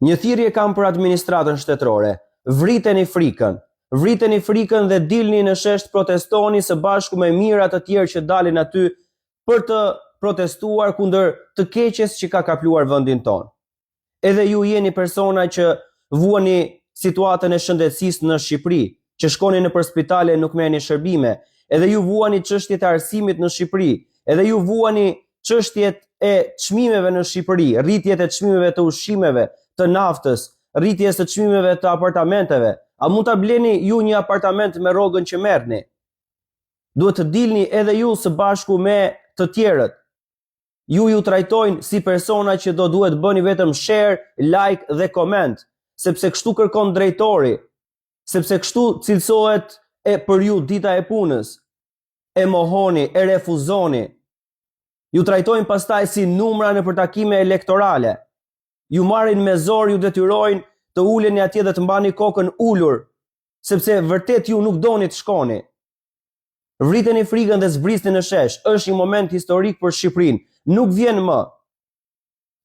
Një thirrje kam për administratën shtetërore. Vriteni frikën dhe dilni në shesh, protestoni së bashku me mijëra të tjerë që dalin aty për të protestuar kundër të keqes që ka kapluar vendin tonë. Edhe ju jeni persona që vuani situatën e shëndetësisë në Shqipëri, që shkoni nëpër spitale nuk merrni shërbime, edhe ju vuani çështjet e arsimit në Shqipëri, edhe ju vuani çështjet e çmimeve në Shqipëri, rritjet e çmimeve të ushqimeve, të naftës, rritjes të çmimeve të apartamenteve. A mund ta bleni ju një apartament me rrogën që merrni? Duhet të dilni edhe ju së bashku me të tjerët. Ju trajtojnë si persona që duhet bëni vetëm share, like dhe comment, sepse kështu kërkon drejtori, sepse kështu cilësohet për ju dita e punës. E mohoni, e refuzoni. Ju trajtojnë pastaj si numra në takime elektorale. Ju marrin me zor, ju detyrojnë të uleni atje dhe të mbani kokën ulur, sepse vërtet ju nuk doni të shkoni. Vriteni frikën dhe zbrisni në shesh. Është një moment historik për Shqipërinë. Nuk vjen më.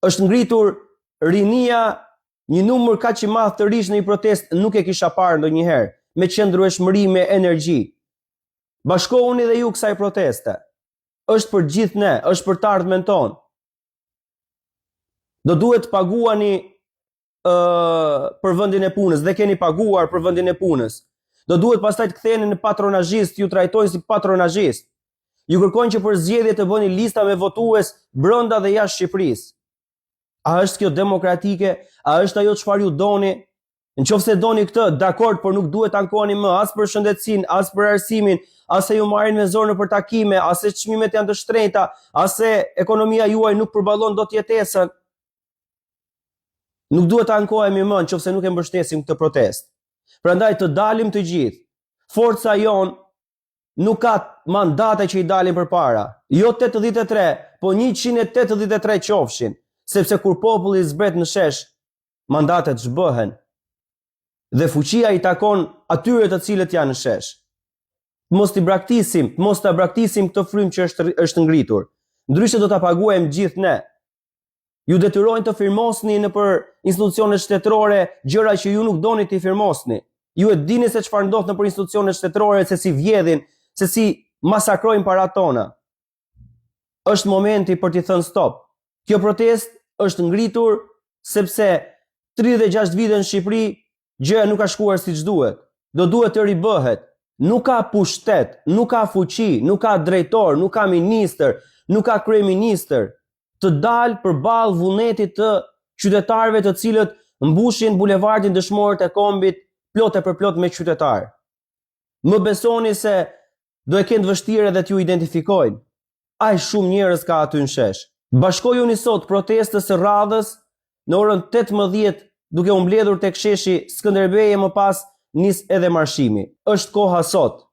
Është ngritur rinia, një numër kaq i madh të rish në një protestë nuk e kisha parë ndonjëherë, me qëndrueshmëri, me energji. Bashkohuni dhe ju kësaj proteste. Është për gjithë ne, është për të ardhmen tonë. Do duhet paguani për vendin e punës, dhe keni paguar për vendin e punës. Do duhet pastaj të ktheheni në patronazhist, ju trajtojnë si patronazhist. Ju kërkojnë që për zgjedhje të bëni lista me votues brenda dhe jashtë Shqipërisë. A është kjo demokratike? A është ajo çfarë ju doni? Nëse doni këtë, dakord, por nuk duhet ankoheni më as për shëndetësinë, as për arsimin, as se ju marrin me zor nëpër takime, as se çmimet janë të shtrenjta, as se ekonomia juaj nuk përballon dot jetesën. Nuk duhet të ankohemi më nëse nuk e mbështesim këtë protestë. Prandaj të dalim të gjithë. Forca jon nuk ka mandate që i dalin përpara. Jo 83, po 183 qofshin, sepse kur populli zbret në shesh, mandatet zhbëhen. Dhe fuqia i takon atyre të cilët janë në shesh. Mos ta braktisim këtë frymë që është ngritur. Ndryshe do ta paguajmë gjithë ne. Ju detyrojnë të firmosni nëpër institucionet shtetërore gjëra që ju nuk doni të firmosni. Ju e dini se çfarë ndodh nëpër institucionet shtetërore, se si vjedhin, se si masakrojnë parat tona. Është momenti për t'i thënë stop. Kjo protestë është ngritur sepse 36 vite në Shqipëri gjëja nuk ka shkuar siç duhet. Do duhet të ribëhet. Nuk ka pushtet, nuk ka fuqi, nuk ka drejtor, nuk ka ministër, nuk ka kryeministër të dalë përballë vullnetit të qytetarëve të cilët mbushin bulevardin Dëshmorët e Kombit plot e përplot me qytetarë. Më besoni se do e kenë vështirë edhe t'ju identifikojnë. Aq shumë njerëz ka aty në shesh. Bashkojuni sot protestës së radhës në orën 18 duke u mbledhur tek sheshi Skënderbej e më pas nis edhe marshimi. Është koha sot.